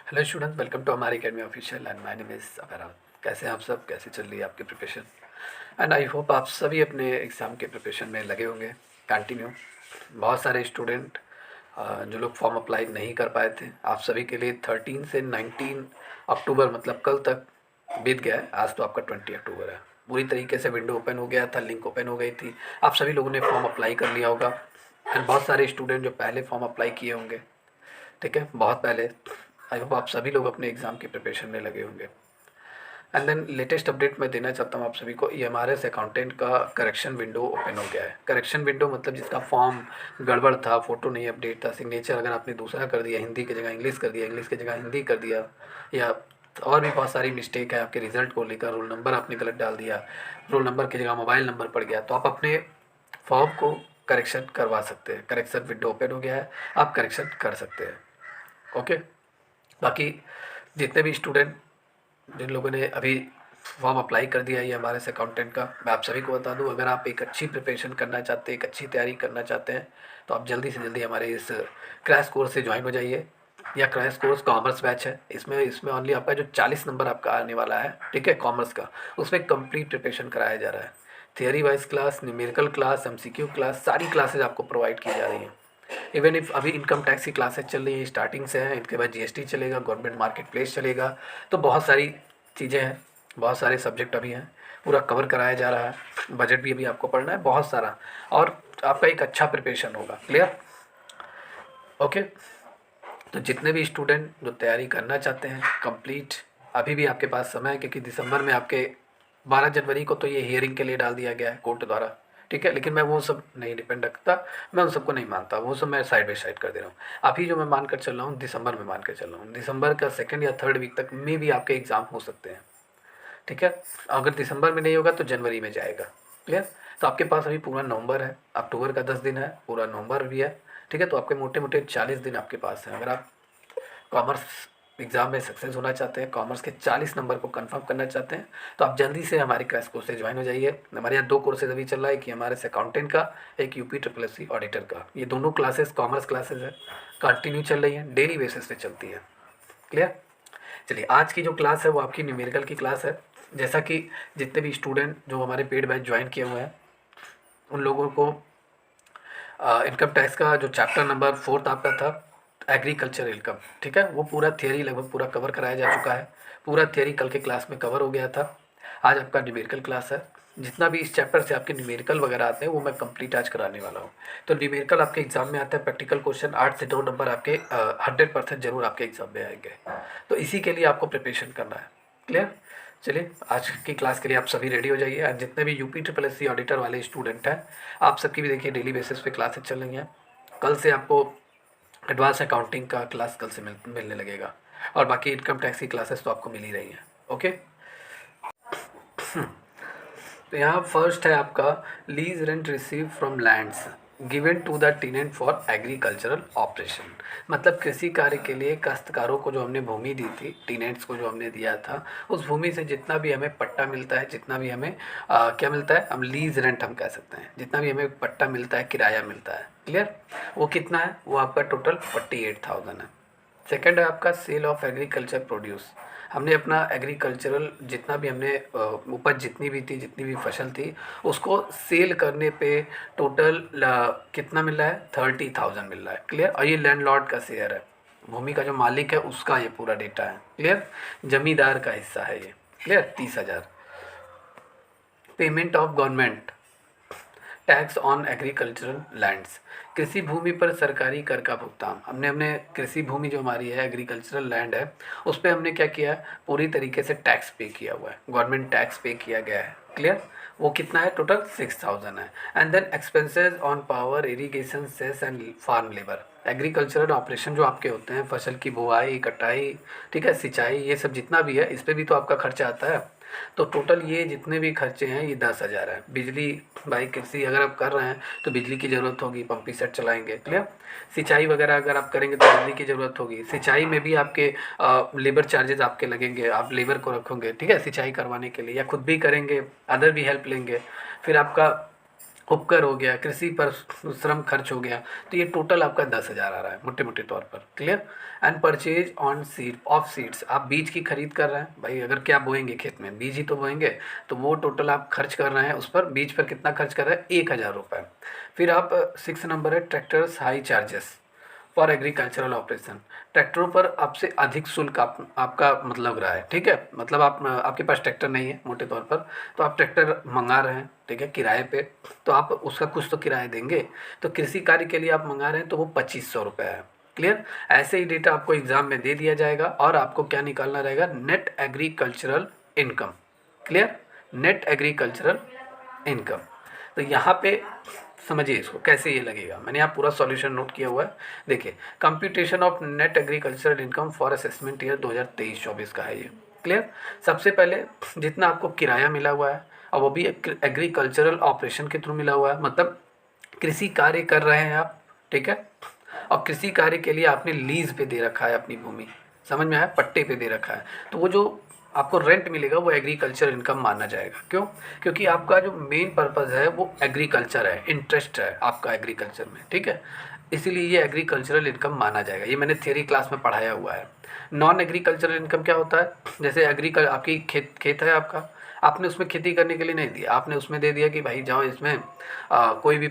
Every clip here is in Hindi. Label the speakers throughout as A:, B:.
A: हेलो स्टूडेंट, वेलकम टू हमारी academy official and my name is Abhay. कैसे हैं आप सब? कैसे चल रही है आपकी प्रिपरेशन? एंड आई होप आप सभी अपने एग्ज़ाम के प्रिपरेशन में लगे होंगे कंटिन्यू। बहुत सारे स्टूडेंट जो लोग फॉर्म अप्लाई नहीं कर पाए थे, आप सभी के लिए 13 से 19 अक्टूबर मतलब कल तक बीत गया है। आज तो आपका 20 अक्टूबर है। पूरी तरीके से विंडो ओपन हो गया था, लिंक ओपन हो गई थी। आप सभी लोगों ने फॉर्म अप्लाई कर लिया होगा एंड बहुत सारे स्टूडेंट जो पहले फॉर्म अप्लाई किए होंगे, ठीक है, बहुत पहले। आई होप आप सभी लोग अपने एग्ज़ाम की प्रिपरेशन में लगे होंगे। एंड देन लेटेस्ट अपडेट मैं देना चाहता हूँ आप सभी को, EMRS अकाउंटेंट का करेक्शन विंडो ओपन हो गया है। करेक्शन विंडो मतलब जिसका फॉर्म गड़बड़ था, फ़ोटो नहीं अपडेट था, सिग्नेचर अगर आपने दूसरा कर दिया, हिंदी की जगह इंग्लिश कर दिया, इंग्लिश की जगह हिंदी कर दिया, या और भी बहुत सारी मिस्टेक है आपके रिज़ल्ट को लेकर, रोल नंबर आपने गलत डाल दिया, रोल नंबर की जगह मोबाइल नंबर पड़ गया, तो आप अपने फॉर्म को करेक्शन करवा सकते हैं। करेक्शन विंडो ओपन हो गया है, आप करेक्शन कर सकते हैं। ओके। बाकी जितने भी स्टूडेंट जिन लोगों ने अभी फॉर्म अप्लाई कर दिया है ये हमारे से अकाउंटेंट का, मैं आप सभी को बता दूं, अगर आप एक अच्छी प्रिपरेशन करना चाहते हैं, एक अच्छी तैयारी करना चाहते हैं, तो आप जल्दी से जल्दी हमारे इस क्रैश कोर्स से ज्वाइन हो जाइए। या क्रैश कोर्स कॉमर्स बैच है, इसमें इसमें ओनली आपका जो 40 नंबर आपका आने वाला है, ठीक है, कॉमर्स का, उसमें कंप्लीट प्रिपरेशन कराया जा रहा है। Theory wise class, numerical class, MCQ class, सारी क्लासेज आपको प्रोवाइड की जा रही हैं। इवन इफ अभी इनकम टैक्स की क्लासेस चल रही है, स्टार्टिंग से है, इनके बाद GST चलेगा, गवर्नमेंट मार्केट प्लेस चलेगा, तो बहुत सारी चीज़ें हैं, बहुत सारे सब्जेक्ट अभी हैं, पूरा कवर कराया जा रहा है। बजट भी अभी आपको पढ़ना है बहुत सारा, और आपका एक अच्छा प्रिपरेशन होगा। क्लियर? ओके। तो जितने भी स्टूडेंट जो तैयारी करना चाहते हैं कंप्लीट, अभी भी आपके पास समय है, क्योंकि दिसंबर में आपके 12 जनवरी को तो ये हियरिंग के लिए डाल दिया गया है कोर्ट द्वारा, ठीक है। लेकिन मैं वो सब नहीं डिपेंड रखता, मैं उन सबको नहीं मानता, वो सब मैं साइड बाई साइड कर दे रहा हूँ। अभी जो मैं मान कर चल रहा हूँ, दिसंबर में मान कर चल रहा हूँ, दिसंबर का 2nd या 3rd वीक तक में भी आपके एग्ज़ाम हो सकते हैं, ठीक है। अगर दिसंबर में नहीं होगा तो जनवरी में जाएगा। क्लियर? तो आपके पास अभी पूरा नवंबर है, अक्टूबर का 10 दिन है, पूरा नवंबर भी है, ठीक है। तो आपके मोटे मोटे 40 दिन आपके पास हैं। अगर आप कॉमर्स एग्ज़ाम में सक्सेस होना चाहते हैं, कॉमर्स के 40 नंबर को कंफर्म करना चाहते हैं, तो आप जल्दी से हमारे क्रैश कोर्स से ज्वाइन हो जाइए। हमारे यहाँ 2 कोर्सेज अभी चल रहा है, कि हमारे से अकाउंटेंट का, एक UPSSC ऑडिटर का। ये दोनों क्लासेस कॉमर्स क्लासेस है, कंटिन्यू चल रही हैं, डेली बेसिस पे चलती है। क्लियर? चलिए, आज की जो क्लास है वो आपकी न्यूमेरिकल की क्लास है। जैसा कि जितने भी स्टूडेंट जो हमारे पेड बैच ज्वाइन किए हुए हैं, उन लोगों को इनकम टैक्स का जो चैप्टर नंबर 4 आपका था, एग्रीकल्चर इनकम, ठीक है, वो पूरा थियरी लगभग पूरा कवर कराया जा चुका है। पूरा थियरी कल के क्लास में कवर हो गया था। आज आपका न्यूमेरिकल क्लास है। जितना भी इस चैप्टर से आपके न्यूमेरिकल वगैरह आते हैं वो मैं कंप्लीट आज कराने वाला हूँ। तो न्यूमेरिकल आपके एग्जाम में आता है, प्रैक्टिकल क्वेश्चन 8 से 2 नंबर आपके 100% जरूर आपके एग्जाम में आएंगे। तो इसी के लिए आपको प्रिपरेशन करना है। क्लियर? चलिए, आज की क्लास के लिए आप सभी रेडी हो जाइए। और जितने भी UPSSC ऑडिटर वाले स्टूडेंट हैं, आप सबकी भी देखिए डेली बेसिस पे क्लासेस चल रही हैं। कल से आपको एडवांस अकाउंटिंग का क्लास कल से मिलने लगेगा, और बाकी इनकम टैक्स की क्लासेस तो आपको मिल ही रही हैं। ओके। तो यहाँ फर्स्ट है आपका lease rent receive from lands given to the tenant for agricultural operation. मतलब कृषि कार्य के लिए काश्तकारों को जो हमने भूमि दी थी, टीनेंट्स को जो हमने दिया था, उस भूमि से जितना भी हमें पट्टा मिलता है, जितना भी हमें क्या मिलता है, हम लीज रेंट हम कह सकते हैं, जितना भी हमें पट्टा मिलता है, किराया मिलता है। क्लियर? वो कितना है? वो आपका टोटल 48,000 है। सेकंड है आपका सेल ऑफ एग्रीकल्चर प्रोड्यूस। हमने अपना एग्रीकल्चरल जितना भी हमने उपज जितनी भी थी, जितनी भी फसल थी, उसको सेल करने पे टोटल कितना मिल रहा है? 30,000 मिल रहा है। क्लियर? और ये लैंडलॉर्ड का शेयर है, भूमि का जो मालिक है उसका ये पूरा डेटा है। क्लियर? जमींदार का हिस्सा है ये। Clear? 30,000। Payment of government tax on agricultural lands. कृषि भूमि पर सरकारी कर का भुगतान। हमने हमने कृषि भूमि जो हमारी है, एग्रीकल्चरल लैंड है, उस पर हमने क्या किया है? पूरी तरीके से टैक्स पे किया हुआ है, गवर्नमेंट टैक्स पे किया गया है। क्लियर? वो कितना है? टोटल 6,000 है। And then expenses on power, irrigation, cess and farm labour. Agricultural operation जो आपके होते हैं, फसल की बुआई, कटाई, ठीक है, सिंचाई, ये सब जितना भी है, इस पर भी तो आपका खर्चा आता है। तो टोटल ये जितने भी खर्चे हैं ये 10,000 है। बिजली, भाई कृषि अगर आप कर रहे हैं तो बिजली की ज़रूरत होगी, पंपी सेट चलाएंगे। क्लियर? सिंचाई वगैरह अगर आप करेंगे तो बिजली की ज़रूरत होगी। सिंचाई में भी आपके लेबर चार्जेस आपके लगेंगे, आप लेबर को रखोगे, ठीक है, सिंचाई करवाने के लिए, या खुद भी करेंगे, अदर भी हेल्प लेंगे। फिर आपका उपकर हो गया, कृषि पर श्रम खर्च हो गया, तो ये टोटल आपका 10,000 आ रहा है मोटे मोटे तौर पर। Clear. And purchase on seed of seeds, आप बीज की खरीद कर रहे हैं भाई, अगर क्या बोएंगे खेत में, बीज ही तो बोएंगे, तो वो टोटल आप खर्च कर रहे हैं उस पर, बीज पर कितना खर्च कर रहे हैं, 1,000 रुपये। फिर आप 6 नंबर है tractors high charges for agricultural operation, ट्रैक्टरों पर आपसे अधिक शुल्क आपका मतलब रहा है। ठीक है, मतलब आपके पास ट्रैक्टर नहीं है मोटे तौर पर, तो आप ट्रैक्टर मंगा रहे हैं, ठीक है, किराए पे, तो आप उसका कुछ तो किराया देंगे। तो कृषि कार्य के लिए आप मंगा रहे हैं तो वो 2,500 रुपये है। क्लियर। ऐसे ही डेटा आपको एग्जाम में दे दिया जाएगा और आपको क्या निकालना रहेगा, net agricultural income. Clear. Net agricultural income. तो यहाँ पे समझिए इसको कैसे ये लगेगा, मैंने यहाँ पूरा सॉल्यूशन नोट किया हुआ है। देखिए, computation of net agricultural income for assessment year 2023-24 का है ये। क्लियर। सबसे पहले जितना आपको किराया मिला हुआ है, और वो भी एग्रीकल्चरल ऑपरेशन के थ्रू मिला हुआ है, मतलब कृषि कार्य कर रहे हैं आप, ठीक है, और कृषि कार्य के लिए आपने लीज पे दे रखा है अपनी भूमि, समझ में आया, पट्टे पे दे रखा है, तो वो जो आपको रेंट मिलेगा वो एग्रीकल्चर इनकम माना जाएगा। क्यों? क्योंकि आपका जो मेन पर्पज़ है वो एग्रीकल्चर है, इंटरेस्ट है आपका एग्रीकल्चर में, ठीक है, इसीलिए ये एग्रीकल्चरल इनकम माना जाएगा। ये मैंने थ्योरी क्लास में पढ़ाया हुआ है। नॉन एग्रीकल्चरल इनकम क्या होता है, जैसे आपकी खेत है आपका, आपने उसमें खेती करने के लिए नहीं दिया, आपने उसमें दे दिया कि भाई जाओ इसमें कोई भी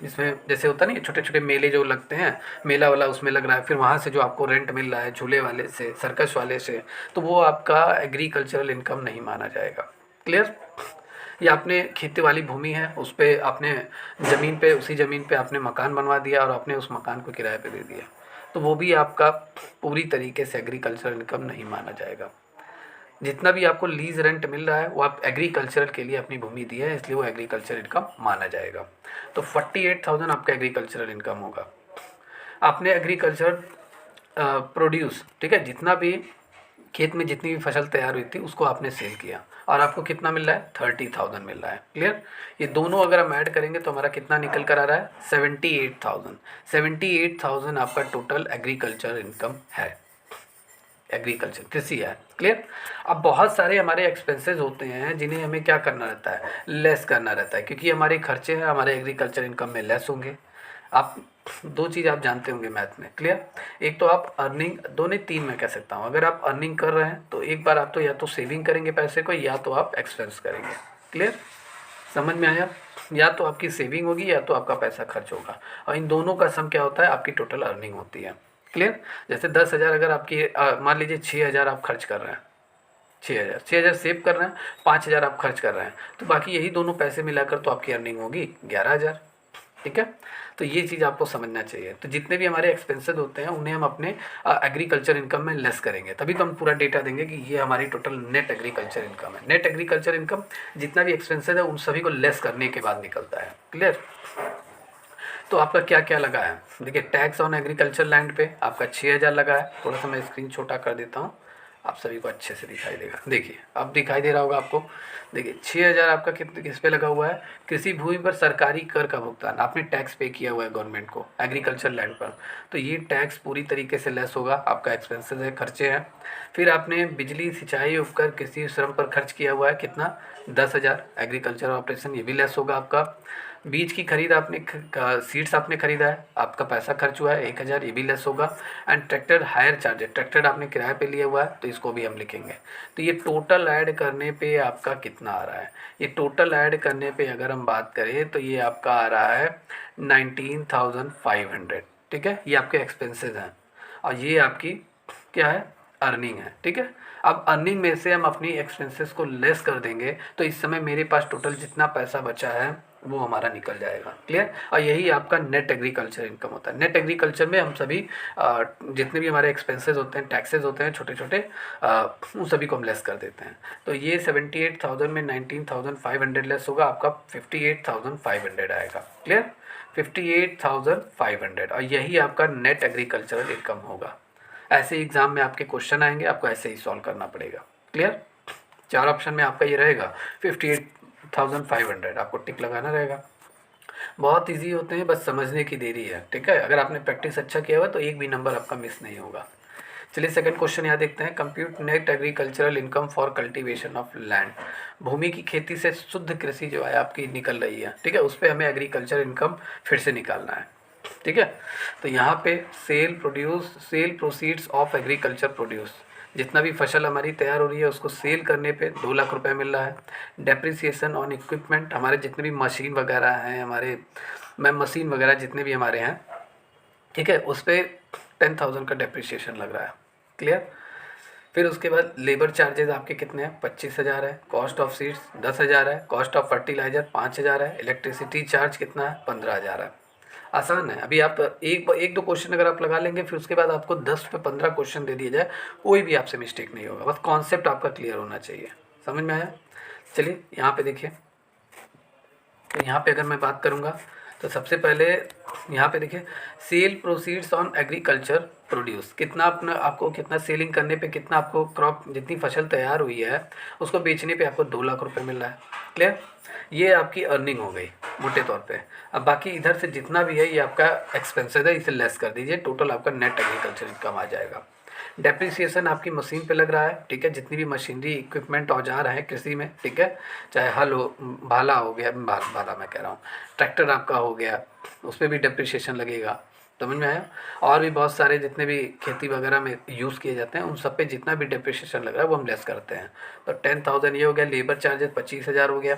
A: इसमें जैसे होता नहीं, छोटे छोटे मेले जो लगते हैं, मेला वाला उसमें लग रहा है, फिर वहाँ से जो आपको रेंट मिल रहा है झूले वाले से, सर्कस वाले से, तो वो आपका एग्रीकल्चरल इनकम नहीं माना जाएगा। क्लियर। या आपने खेती वाली भूमि है, उस पर आपने ज़मीन पे, उसी ज़मीन पे आपने मकान बनवा दिया और आपने उस मकान को किराए पे दे दिया, तो वो भी आपका पूरी तरीके से एग्रीकल्चरल इनकम नहीं माना जाएगा। जितना भी आपको लीज रेंट मिल रहा है वो आप एग्रीकल्चर के लिए अपनी भूमि दी है, इसलिए वो एग्रीकल्चर इनकम माना जाएगा। तो 48,000 आपका एग्रीकल्चरल इनकम होगा। आपने एग्रीकल्चर प्रोड्यूस, ठीक है, जितना भी खेत में जितनी भी फसल तैयार हुई थी उसको आपने सेल किया, और आपको कितना मिल रहा है, 30,000 मिल रहा है। क्लियर। ये दोनों अगर हम ऐड करेंगे तो हमारा कितना निकल कर आ रहा है, 78,000 आपका टोटल एग्रीकल्चर इनकम है, एग्रीकल्चर कृषि है। क्लियर। अब बहुत सारे हमारे एक्सपेंसेस होते हैं जिन्हें हमें क्या करना रहता है, लेस करना रहता है, क्योंकि हमारे खर्चे हैं हमारे एग्रीकल्चर इनकम में लेस होंगे। आप दो चीज़ आप जानते होंगे मैथ में। क्लियर। एक तो आप अर्निंग, दो नहीं तीन मैं कह सकता हूँ, अगर आप अर्निंग कर रहे हैं तो एक बार आप तो या तो सेविंग करेंगे पैसे को, या तो आप एक्सपेंस करेंगे। क्लियर। समझ में आया, या तो आपकी सेविंग होगी या तो आपका पैसा खर्च होगा, और इन दोनों का सम क्या होता है, आपकी टोटल अर्निंग होती है। क्लियर। जैसे 10,000 अगर आपकी मान लीजिए 6,000 आप खर्च कर रहे हैं, 6,000 सेव कर रहे हैं, 5,000 आप खर्च कर रहे हैं, तो बाकी यही दोनों पैसे मिलाकर तो आपकी अर्निंग होगी 11,000। ठीक है, तो ये चीज़ आपको समझना चाहिए। तो जितने भी हमारे एक्सपेंसेस होते हैं उन्हें हम अपने एग्रीकल्चर इनकम में लेस करेंगे, तभी तो हम पूरा डेटा देंगे कि ये हमारी टोटल नेट एग्रीकल्चर इनकम है। नेट एग्रीकल्चर इनकम जितना भी एक्सपेंसेस है उन सभी को लेस करने के बाद निकलता है। क्लियर। तो आपका क्या क्या लगा है, देखिए टैक्स ऑन एग्रीकल्चर लैंड पे आपका 6,000 लगा है। थोड़ा सा मैं स्क्रीन छोटा कर देता हूँ, आप सभी को अच्छे से दिखाई देगा। देखिए अब दिखाई दे रहा होगा आपको। देखिए 6,000 आपका किस पे लगा हुआ है, कृषि भूमि पर सरकारी कर का भुगतान, आपने टैक्स पे किया हुआ है गवर्नमेंट को एग्रीकल्चर लैंड पर, तो ये टैक्स पूरी तरीके से लेस होगा, आपका एक्सपेंसेस है, खर्चे हैं। फिर आपने बिजली, सिंचाई, उपकर, कृषि श्रम पर खर्च किया हुआ है कितना, 10,000 एग्रीकल्चर ऑपरेशन, ये भी लेस होगा आपका। बीज की खरीद आपने सीड्स आपने खरीदा है, आपका पैसा खर्च हुआ है 1,000, ये भी लेस होगा। And tractor hire charge, tractor आपने किराए पे लिया हुआ है तो इसको भी हम लिखेंगे। तो ये टोटल ऐड करने पे आपका कितना आ रहा है, ये टोटल ऐड करने पे अगर हम बात करें तो ये आपका आ रहा है 19,500। ठीक है, ये आपके एक्सपेंसेस हैं और ये आपकी क्या है, अर्निंग है। ठीक है, अब अर्निंग में से हम अपनी एक्सपेंसेस को लेस कर देंगे तो इस समय मेरे पास टोटल जितना पैसा बचा है वो हमारा निकल जाएगा। क्लियर। और यही आपका नेट एग्रीकल्चर इनकम होता है। नेट एग्रीकल्चर में हम सभी जितने भी हमारे एक्सपेंसेस होते हैं, टैक्सेस होते हैं छोटे छोटे, उन सभी को हम लेस कर देते हैं। तो ये 78,000 में 19,500 लेस होगा, आपका 58,500 आएगा। क्लियर, 58,500, और यही आपका नेट एग्रीकल्चरल इनकम होगा। ऐसे एग्जाम में आपके क्वेश्चन आएंगे, आपको ऐसे ही सॉल्व करना पड़ेगा। क्लियर। 4 ऑप्शन में आपका ये रहेगा 58,500, आपको टिक लगाना रहेगा। बहुत इजी होते हैं, बस समझने की देरी है। ठीक है, अगर आपने प्रैक्टिस अच्छा किया हुआ तो एक भी नंबर आपका मिस नहीं होगा। चलिए सेकंड क्वेश्चन यहाँ देखते हैं। Compute net agricultural income for cultivation of land. भूमि की खेती से शुद्ध कृषि जो है आपकी निकल रही है, ठीक है, उस पर हमें एग्रीकल्चर इनकम फिर से निकालना है, ठीक है। तो यहाँ पे sale proceeds of agriculture produce, जितना भी फसल हमारी तैयार हो रही है उसको सेल करने पे 2 लाख रुपए मिल रहा है। डेप्रिसिएशन ऑन इक्विपमेंट, हमारे जितने भी मशीन वगैरह हैं, मशीन वगैरह जितने भी हमारे हैं, ठीक है, उस पर 10,000 का डेप्रिसिएशन लग रहा है। क्लियर। फिर उसके बाद लेबर चार्जेस आपके कितने हैं, 25,000 है। कॉस्ट ऑफ सीड्स 10,000 है। कॉस्ट ऑफ फर्टिलाइजर 5,000 है। इलेक्ट्रिसिटी चार्ज कितना है, 15,000 है। आसान है। अभी आप एक दो क्वेश्चन अगर आप लगा लेंगे, फिर उसके बाद आपको 10 पे 15 क्वेश्चन दे दिया जाए, कोई भी आपसे मिस्टेक नहीं होगा। बस कॉन्सेप्ट आपका क्लियर होना चाहिए। समझ में आया। चलिए यहाँ पे देखिए, तो यहाँ पे अगर मैं बात करूँगा तो सबसे पहले यहाँ पे देखिए, sale proceeds on agriculture produce, कितना अपना आपको कितना सेलिंग करने पे कितना आपको क्रॉप जितनी फसल तैयार हुई है उसको बेचने पे आपको 2 लाख रुपए मिल रहा है। क्लियर। ये आपकी अर्निंग हो गई मोटे तौर पे। अब बाकी इधर से जितना भी है ये आपका एक्सपेंसेस है, इसे लेस कर दीजिए, टोटल आपका नेट एग्रीकल्चर इनकम आ जाएगा। डेप्रिसिएशन आपकी मशीन पे लग रहा है, ठीक है, जितनी भी मशीनरी इक्विपमेंट औजार हैं कृषि में, ठीक है, चाहे हल हो, भाला हो गया, भाला मैं कह रहा हूँ, ट्रैक्टर आपका हो गया, उस पर भी डेप्रिसिएशन लगेगा। समझ में आया। और भी बहुत सारे जितने भी खेती वगैरह में यूज़ किए जाते हैं उन सब पे जितना भी डेप्रिसिएशन लग रहा है वो हम लेस करते हैं। तो 10,000 ये हो गया। लेबर चार्जेस 25,000 हो गया।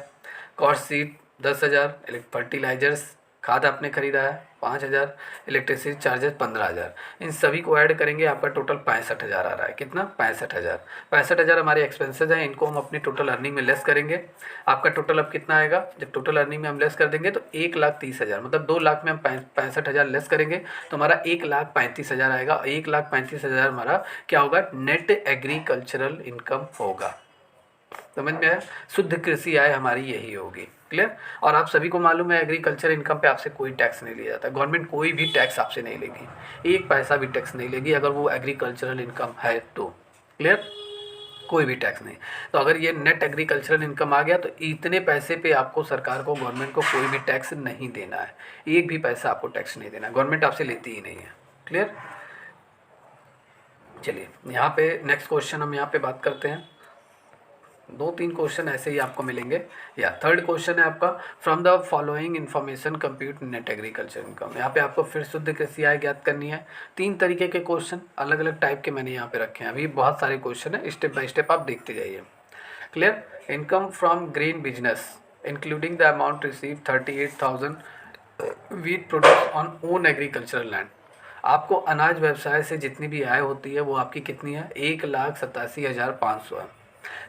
A: Cost seed 10,000। फर्टिलाइजर्स खाद आपने खरीदा है 5,000। Electricity charges 15,000। इन सभी को ऐड करेंगे आपका टोटल 65,000 आ रहा है। कितना, 65,000। 65,000 हमारे एक्सपेंसेस हैं, इनको हम अपनी टोटल अर्निंग में लेस करेंगे। आपका टोटल अब कितना आएगा, जब टोटल अर्निंग में हम लेस कर देंगे तो 1,30,000, मतलब 2 लाख में हम 65,000 लेस करेंगे तो हमारा 1,35,000 आएगा। 1,35,000 हमारा क्या होगा, नेट एग्रीकल्चरल इनकम होगा। समझ में आया। शुद्ध कृषि आय हमारी यही होगी। क्लियर। और आप सभी को मालूम है एग्रीकल्चर इनकम पे आपसे कोई टैक्स नहीं लिया जाता। गवर्नमेंट कोई भी टैक्स आपसे नहीं लेगी, 1 पैसा भी टैक्स नहीं लेगी अगर वो एग्रीकल्चरल इनकम है तो। क्लियर। कोई भी टैक्स नहीं। तो अगर ये नेट एग्रीकल्चरल इनकम आ गया तो इतने पैसे पे आपको, सरकार को, गवर्नमेंट को कोई भी टैक्स नहीं देना है। 1 भी पैसा आपको टैक्स नहीं देना, गवर्नमेंट आपसे लेती ही नहीं है। क्लियर। चलिए यहाँ पे नेक्स्ट क्वेश्चन हम यहाँ पे बात करते हैं। 2-3 क्वेश्चन ऐसे ही आपको मिलेंगे। या थर्ड क्वेश्चन है आपका, from the following information compute net agriculture income. यहाँ पे आपको फिर शुद्ध कृषि आय ज्ञात करनी है। 3 तरीके के क्वेश्चन अलग अलग टाइप के मैंने यहाँ पे रखे हैं। अभी बहुत सारे क्वेश्चन है, स्टेप बाय स्टेप आप देखते जाइए। Clear. Income from grain business including the amount receive 38,000 wheat produce on own agricultural land. आपको अनाज व्यवसाय से जितनी भी आय होती है वो आपकी कितनी है, 1,87,500 है।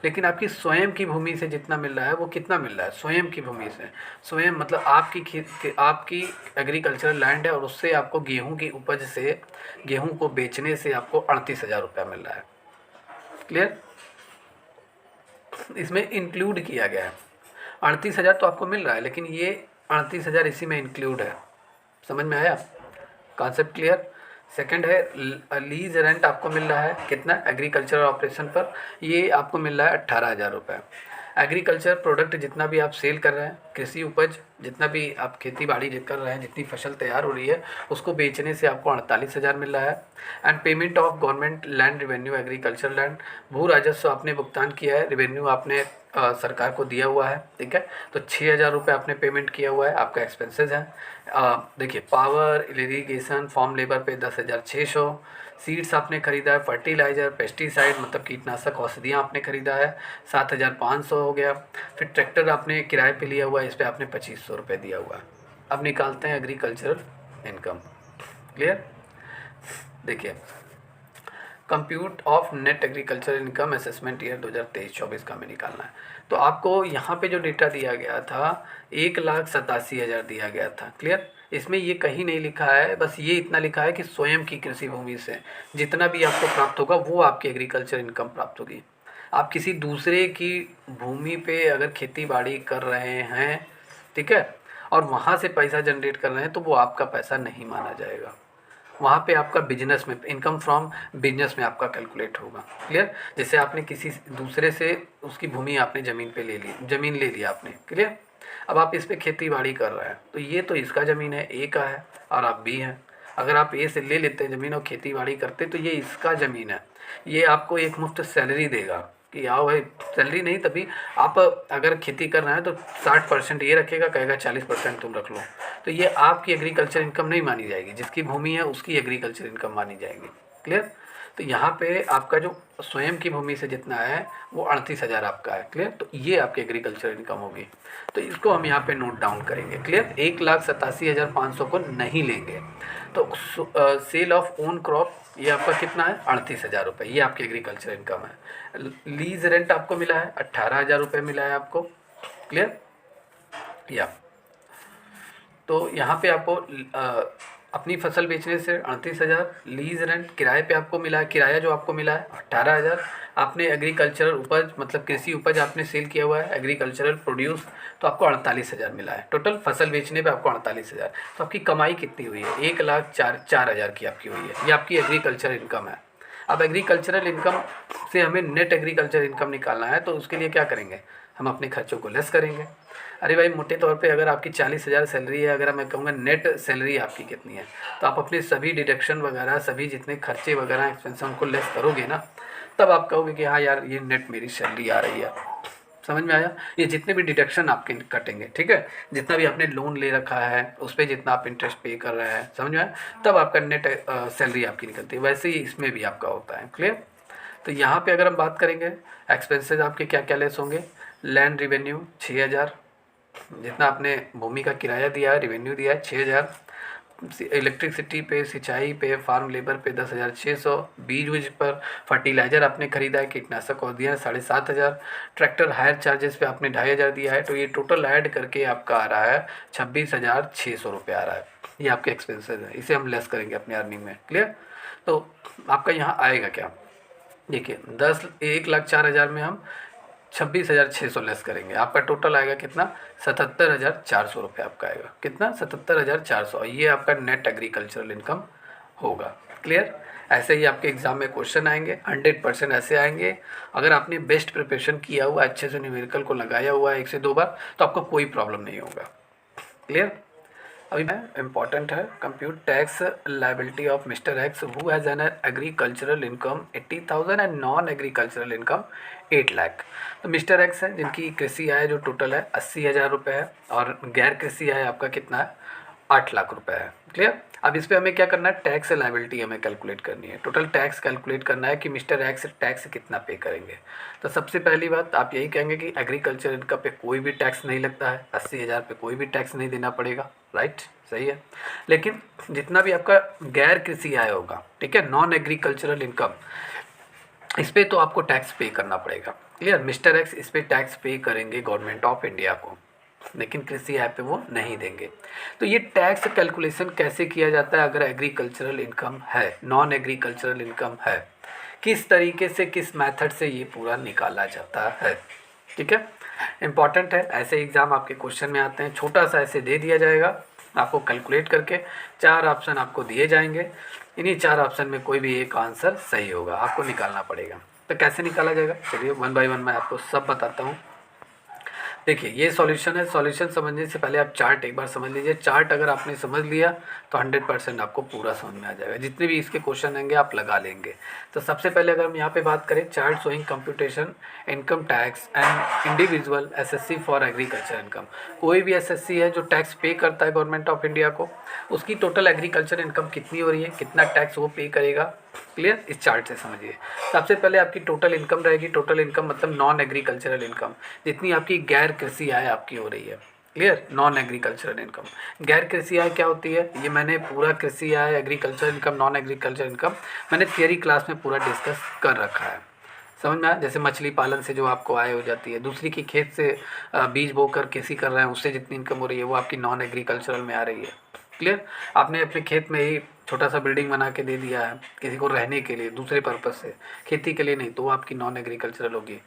A: लेकिन आपकी स्वयं की भूमि से जितना मिल रहा है वो कितना मिल रहा है, स्वयं की भूमि से। स्वयं मतलब आपकी एग्रीकल्चरल लैंड है और उससे आपको गेहूं की उपज से, गेहूं को बेचने से आपको 38,000 रुपया मिल रहा है। क्लियर। इसमें इंक्लूड किया गया है। 38,000 तो आपको मिल रहा है, लेकिन ये 38,000 इसी में इंक्लूड है। समझ में आया, कॉन्सेप्ट क्लियर। सेकंड है लीज रेंट आपको मिल रहा है कितना, एग्रीकल्चरल ऑपरेशन पर ये आपको मिल रहा है 18,000 रुपये। एग्रीकल्चर प्रोडक्ट जितना भी आप सेल कर रहे हैं, कृषि उपज जितना भी आप खेती बाड़ी कर रहे हैं, जितनी फसल तैयार हो रही है उसको बेचने से आपको 48,000 मिल रहा है। And payment of government land revenue agriculture land, भू राजस्व आपने भुगतान किया है, रेवेन्यू आपने सरकार को दिया हुआ है। ठीक है, तो 6,000 रुपये आपने पेमेंट किया हुआ है, आपका एक्सपेंसेस है। देखिए पावर, इरिगेशन, फार्म लेबर पे 10,600। सीड्स आपने खरीदा है, फर्टिलाइज़र, पेस्टिसाइड मतलब कीटनाशक औषधियाँ आपने खरीदा है, 7,500 हो गया। फिर ट्रैक्टर आपने किराए पे लिया हुआ है, इस पर आपने 2,500 रुपये दिया हुआ है। अब निकालते हैं एग्रीकल्चरल इनकम। क्लियर। देखिए compute of net agriculture income assessment year 2023-24 का हमें निकालना है। तो आपको यहाँ पे जो डेटा दिया गया था 1,87,000 दिया गया था। क्लियर। इसमें ये कहीं नहीं लिखा है, बस ये इतना लिखा है कि स्वयं की कृषि भूमि से जितना भी आपको प्राप्त होगा वो आपकी एग्रीकल्चर इनकम प्राप्त होगी। आप किसी दूसरे की भूमि पे अगर खेती बाड़ी कर रहे हैं, ठीक है, और वहाँ से पैसा जनरेट कर रहे हैं तो वो आपका पैसा नहीं माना जाएगा। वहाँ पे आपका बिजनेस में, इनकम फ्रॉम बिजनेस में आपका कैलकुलेट होगा। क्लियर। जैसे आपने किसी दूसरे से उसकी भूमि आपने ज़मीन पे ले ली, ज़मीन ले लिया आपने। क्लियर। अब आप इस पे खेती बाड़ी कर रहे हैं तो ये तो इसका ज़मीन है, ए का है और आप बी हैं, अगर आप ए से ले लेते हैं ज़मीन और खेती बाड़ी करते तो ये इसका ज़मीन है, ये आपको एक मुफ्त सैलरी देगा कि आओ भाई, सैलरी नहीं तभी आप अगर खेती कर रहे हैं तो 60% ये रखेगा, कहेगा 40% तुम रख लो। तो ये आपकी एग्रीकल्चर इनकम नहीं मानी जाएगी, जिसकी भूमि है उसकी एग्रीकल्चर इनकम मानी जाएगी। क्लियर। तो यहाँ पे आपका जो स्वयं की भूमि से जितना है वो 38,000 आपका है। क्लियर। तो ये आपकी एग्रीकल्चर इनकम होगी, तो इसको हम यहाँ पे नोट डाउन करेंगे। क्लियर। 1,87,500 को नहीं लेंगे। तो सेल ऑफ ओन क्रॉप ये आपका कितना है, 38,000 रुपये, ये आपकी एग्रीकल्चर इनकम है। लीज रेंट आपको मिला है 18,000 रुपये मिला है आपको। क्लियर। या तो यहाँ पे आपको अपनी फसल बेचने से 38,000, लीज रेंट किराए पे आपको मिला है, किराया जो आपको मिला है 18,000, आपने एग्रीकल्चरल उपज मतलब कृषि उपज आपने सेल किया हुआ है, एग्रीकल्चरल प्रोड्यूस, तो आपको 48,000 मिला है। टोटल फसल बेचने पे आपको 48,000। तो आपकी कमाई कितनी हुई है, 1,04,000 की आपकी हुई है। ये आपकी एग्रीकल्चर इनकम है। अब एग्रीकल्चरल इनकम से हमें नेट एग्रीकल्चर इनकम निकालना है, तो उसके लिए क्या करेंगे, हम अपने खर्चों को लेस करेंगे। अरे भाई मोटे तौर पे अगर आपकी 40,000 सैलरी है, अगर मैं कहूँगा नेट सैलरी आपकी कितनी है, तो आप अपने सभी डिडक्शन वगैरह सभी जितने खर्चे वगैरह एक्सपेंस उनको लेस करोगे ना, तब आप कहोगे कि हाँ यार ये नेट मेरी सैलरी आ रही है। समझ में आया। ये जितने भी डिडक्शन आपके कटेंगे, ठीक है, जितना भी आपने लोन ले रखा है उस पर जितना आप इंटरेस्ट पे कर रहे हैं, समझ में आया, तब आपका नेट सैलरी आपकी निकलती है। वैसे ही इसमें भी आपका होता है। क्लियर। तो यहाँ पे अगर हम बात करेंगे एक्सपेंसेस आपके क्या क्या लेस होंगे, लैंड रिवेन्यू 6,000, जितना आपने भूमि का किराया दिया है, रिवेन्यू दिया है 6,000, इलेक्ट्रिसिटी पे, सिंचाई पे, फार्म लेबर पे 10,600, बीज वीज पर, फर्टिलाइज़र आपने खरीदा है, कीटनाशक और दिया है 7,500, ट्रैक्टर हायर चार्जेस पे आपने 2,500 दिया है। तो ये टोटल ऐड करके आपका आ रहा है 26,600 रुपये आ रहा है। ये आपके एक्सपेंसेस है, इसे हम लेस करेंगे अपनी अर्निंग में। क्लियर। तो आपका यहाँ आएगा क्या, देखिए 1,04,000 में हम 26,600 लेस करेंगे, आपका टोटल आएगा कितना, 77,400 रुपये आपका आएगा। कितना, 77,400, और ये आपका नेट एग्रीकल्चरल इनकम होगा। क्लियर। ऐसे ही आपके एग्ज़ाम में क्वेश्चन आएंगे, 100% ऐसे आएंगे। अगर आपने बेस्ट प्रिपरेशन किया हुआ, अच्छे से न्यूमेरिकल को लगाया हुआ है 1 से 2 बार, तो आपको कोई प्रॉब्लम नहीं होगा। क्लियर। अभी मैं इम्पॉर्टेंट है, compute tax liability of mister x who has an agricultural income 80,000 and non agricultural income 8 lakh. तो मिस्टर एक्स है जिनकी कृषि आय जो टोटल है 80,000 रुपये है, और गैर कृषि आय आपका कितना है, 8 लाख रुपए है। क्लियर। अब इस पर हमें क्या करना है, टैक्स लाइबिलिटी हमें कैलकुलेट करनी है, टोटल टैक्स कैलकुलेट करना है कि मिस्टर एक्स टैक्स कितना पे करेंगे। तो सबसे पहली बात आप यही कहेंगे कि एग्रीकल्चर इनकम पे कोई भी टैक्स नहीं लगता है, 80,000 पे कोई भी टैक्स नहीं देना पड़ेगा। राइट, सही है। लेकिन जितना भी आपका गैर कृषि आय होगा, ठीक है, नॉन एग्रीकल्चरल इनकम, इस पर तो आपको टैक्स पे करना पड़ेगा। क्लियर। मिस्टर एक्स इस पर टैक्स पे करेंगे गवर्नमेंट ऑफ इंडिया को, लेकिन कृषि आय पे वो नहीं देंगे। तो ये टैक्स कैलकुलेशन कैसे किया जाता है, अगर एग्रीकल्चरल इनकम है, नॉन एग्रीकल्चरल इनकम है, किस तरीके से, किस मेथड से ये पूरा निकाला जाता है। ठीक है, इम्पॉर्टेंट है। ऐसे एग्ज़ाम आपके क्वेश्चन में आते हैं, छोटा सा ऐसे दे दिया जाएगा आपको, कैलकुलेट करके 4 ऑप्शन आपको दिए जाएंगे, इन्हीं 4 ऑप्शन में कोई भी एक आंसर सही होगा, आपको निकालना पड़ेगा। तो कैसे निकाला जाएगा, चलिए 1 बाय 1 मैं आपको सब बताता हूँ। देखिए ये सॉल्यूशन है, सॉल्यूशन समझने से पहले आप चार्ट एक बार समझ लीजिए। चार्ट अगर आपने समझ लिया तो 100% आपको पूरा समझ में आ जाएगा, जितने भी इसके क्वेश्चन आएंगे आप लगा लेंगे। तो सबसे पहले अगर हम यहाँ पे बात करें, chart showing computation income tax and individual SSC for agriculture income. कोई भी एसएससी है जो टैक्स पे करता है गवर्नमेंट ऑफ इंडिया को, उसकी टोटल एग्रीकल्चर इनकम कितनी हो रही है, कितना टैक्स वो पे करेगा। क्लियर, इस चार्ट से समझिए। सबसे पहले आपकी टोटल इनकम रहेगी, टोटल इनकम मतलब नॉन एग्रीकल्चरल इनकम, जितनी आपकी गैर कृषि आय आपकी हो रही है। Clear, non agricultural income. गैर कृषि आय क्या होती है, ये मैंने पूरा कृषि आय, agriculture income, non agriculture income मैंने थियरी क्लास में पूरा डिस्कस कर रखा है। समझ में आया। जैसे मछली पालन से जो आपको आय हो जाती है, दूसरी की खेत से बीज बोकर कृषि कर रहे हैं, उससे जितनी इनकम हो रही है वो आपकी नॉन एग्रीकल्चरल में आ रही है। क्लियर, आपने अपने खेत में ही छोटा सा बिल्डिंग बना के दे दिया है किसी को रहने के लिए, दूसरे पर्पज़ से, खेती के लिए नहीं, तो वो आपकी नॉन एग्रीकल्चरल होगी।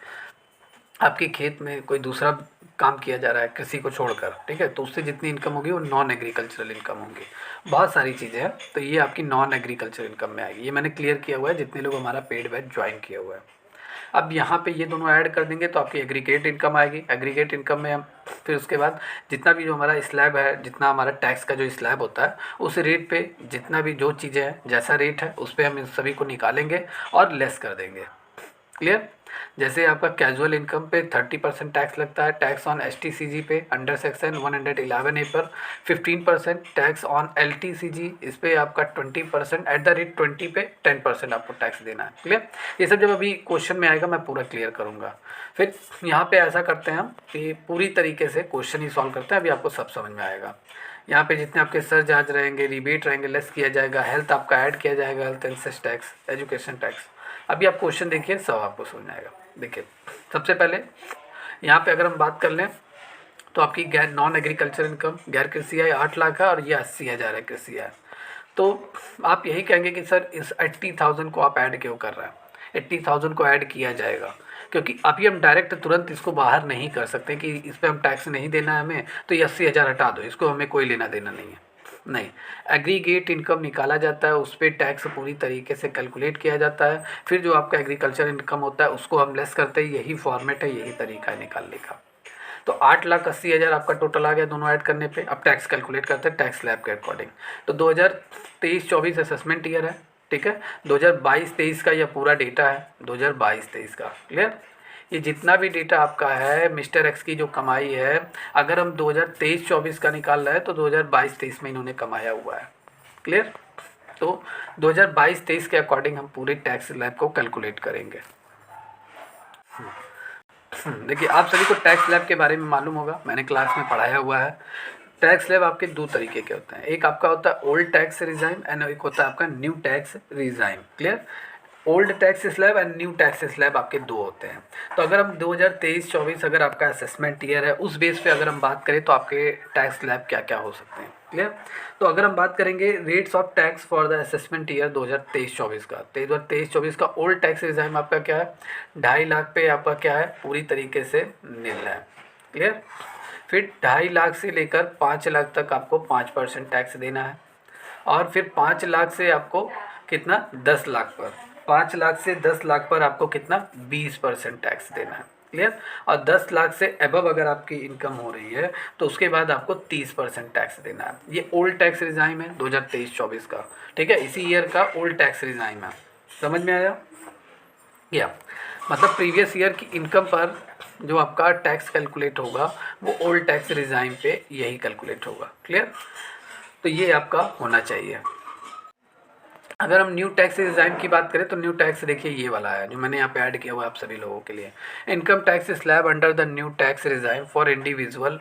A: आपके खेत में कोई दूसरा काम किया जा रहा है कृषि को छोड़कर, ठीक है, तो उससे जितनी इनकम होगी वो नॉन एग्रीकल्चरल इनकम होगी। बहुत सारी चीज़ें हैं, तो ये आपकी नॉन एग्रीकल्चर इनकम में आएगी। ये मैंने क्लियर किया हुआ है जितने लोग हमारा पेड बैच ज्वाइन किया हुआ है। अब यहाँ पे ये दोनों ऐड कर देंगे तो आपकी एग्रीगेट इनकम आएगी। एग्रीगेट इनकम में हम फिर उसके बाद जितना भी जो हमारा स्लैब है, जितना हमारा टैक्स का जो स्लैब होता है उस रेट पे जितना भी जो चीज़ें हैं, जैसा रेट है उस पर हम इन सभी को निकालेंगे और लेस कर देंगे। क्लियर। जैसे आपका कैजुअल इनकम पे 30% टैक्स लगता है, टैक्स ऑन STCG पे अंडर सेक्शन 111A पर 15%, टैक्स ऑन LTCG इस पे आपका 20%, एट द रेट 20 पे 10% आपको टैक्स देना है। क्लियर। ये सब जब अभी क्वेश्चन में आएगा मैं पूरा क्लियर करूँगा। फिर यहाँ पे ऐसा करते हैं हम कि पूरी तरीके से क्वेश्चन ही सॉल्व करते हैं, अभी आपको सब समझ में आएगा। यहाँ पे जितने आपके सरचार्ज रहेंगे, रिबेट रहेंगे, लेस किया जाएगा, हेल्थ आपका ऐड किया जाएगा, health and cess tax, education tax. अभी आप क्वेश्चन देखिए, सब आपको समझ में आएगा। देखिए सबसे पहले यहाँ पे अगर हम बात कर लें तो आपकी गैर नॉन एग्रीकल्चर इनकम गैर कृषि आय 8 लाख है और ये 80,000 है कृषि आय। तो आप यही कहेंगे कि सर इस 80,000 को आप ऐड क्यों कर रहे हैं। 80,000 को ऐड किया जाएगा क्योंकि अभी हम डायरेक्ट तुरंत इसको बाहर नहीं कर सकते कि इस पर हम टैक्स नहीं देना है हमें, तो ये 80,000 हटा दो, इसको हमें कोई लेना देना नहीं है। नहीं, एग्रीगेट इनकम निकाला जाता है, उस पर टैक्स पूरी तरीके से कैलकुलेट किया जाता है, फिर जो आपका एग्रीकल्चर इनकम होता है उसको हम लेस करते हैं। यही फॉर्मेट है, यही तरीका है निकालने का। तो 8,80,000 आपका टोटल आ गया दोनों ऐड करने पे। अब टैक्स कैलकुलेट करते हैं टैक्स स्लैब के अकॉर्डिंग। तो 2023-24 असेसमेंट ईयर है, ठीक है। 2022-23 का यह पूरा डेटा है, 2022-23 का। क्लियर। ये जितना भी डेटा आपका है मिस्टर एक्स की जो कमाई है, अगर हम 2023-24 का निकाल रहे हैं तो 2022-23 में इन्होंने कमाया हुआ है। क्लियर। तो 2022-23 के अकॉर्डिंग हम पूरे टैक्स स्लैब को कैलकुलेट करेंगे। देखिए आप सभी को टैक्स स्लैब के बारे में मालूम होगा, मैंने क्लास में पढ़ाया हुआ है। टैक्स स्लैब आपके दो तरीके के होते हैं, एक आपका होता है ओल्ड टैक्स रिजाइम एंड एक होता है आपका new tax regime. Clear. Old tax slab and new tax slab आपके दो होते हैं। तो अगर हम 2023-24 अगर आपका असेसमेंट ईयर है उस बेस पे अगर हम बात करें तो आपके टैक्स स्लैब क्या क्या हो सकते हैं। क्लियर। तो अगर हम बात करेंगे rates of tax for the assessment year 2023-24 का, 2023-24 का ओल्ड टैक्स रिजाइम आपका क्या है, 2.5 लाख पे आपका क्या है, पूरी तरीके से नील है। क्लियर। फिर 2.5 लाख से लेकर 5 लाख तक आपको 5% टैक्स देना है, और फिर 5 लाख से आपको कितना, 10 लाख पर, 5 लाख से 10 लाख पर आपको कितना, 20% टैक्स देना है। क्लियर। और 10 लाख से अबव अगर आपकी इनकम हो रही है तो उसके बाद आपको 30% टैक्स देना है। ये ओल्ड टैक्स रिजाइम है 2023-24 का, ठीक है। इसी ईयर का ओल्ड टैक्स रिजाइम है। समझ में आया क्या, मतलब प्रीवियस ईयर की इनकम पर जो आपका टैक्स कैलकुलेट होगा वो ओल्ड टैक्स रिजाइम पे यही कैलकुलेट होगा। क्लियर। तो ये आपका होना चाहिए। अगर हम न्यू टैक्स रिजाइम की बात करें तो न्यू टैक्स देखिए ये वाला है जो मैंने यहाँ पे ऐड किया हुआ है आप सभी लोगों के लिए। Income tax slab under the new tax regime for individual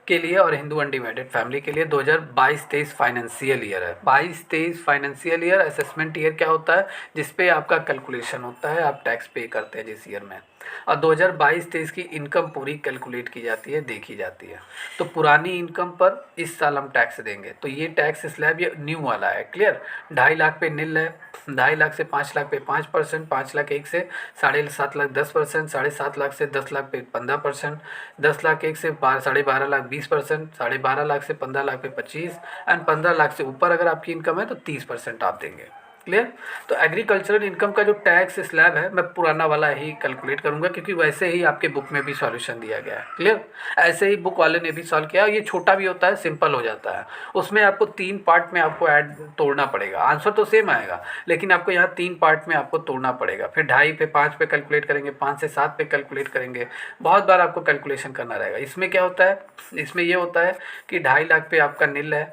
A: के लिए और हिंदू अनडिवाइडेड फैमिली के लिए 2022-23 फाइनेंशियल ईयर है। 22-23 फाइनेंशियल ईयर असेसमेंट ईयर क्या होता है, जिसपे आपका कैलकुलेशन होता है, आप टैक्स पे करते हैं जिस ईयर में, और 2022-23 की इनकम पूरी कैलकुलेट की जाती है, देखी जाती है। तो पुरानी इनकम पर इस साल हम टैक्स देंगे, तो ये टैक्स स्लैब ये न्यू वाला है। क्लियर। 2.5 लाख पे नील है, 2.5 लाख से 5 लाख पे 5%, 5 लाख एक से 7.5 लाख 10%, 7.5 लाख से 10 लाख पे 15%, 10 लाख एक से 12.5 लाख 20%, 12.5 लाख से 15 लाख पे 25, एंड 15 लाख से ऊपर अगर आपकी इनकम है तो 30% आप देंगे। क्लियर। तो एग्रीकल्चरल इनकम का जो टैक्स स्लैब है मैं पुराना वाला ही कैलकुलेट करूंगा क्योंकि वैसे ही आपके बुक में भी सॉल्यूशन दिया गया है। क्लियर। ऐसे ही बुक वाले ने भी सॉल्व किया, ये छोटा भी होता है, सिंपल हो जाता है। उसमें आपको 3 पार्ट में आपको ऐड तोड़ना पड़ेगा, आंसर तो सेम आएगा लेकिन आपको यहाँ 3 पार्ट में आपको तोड़ना पड़ेगा। फिर 2.5 पे 5 पे कैलकुलेट करेंगे, 5 से 7 पे कैलकुलेट करेंगे, बहुत बार आपको कैलकुलेशन करना रहेगा। इसमें क्या होता है, इसमें ये होता है कि 2.5 लाख पे आपका नील है।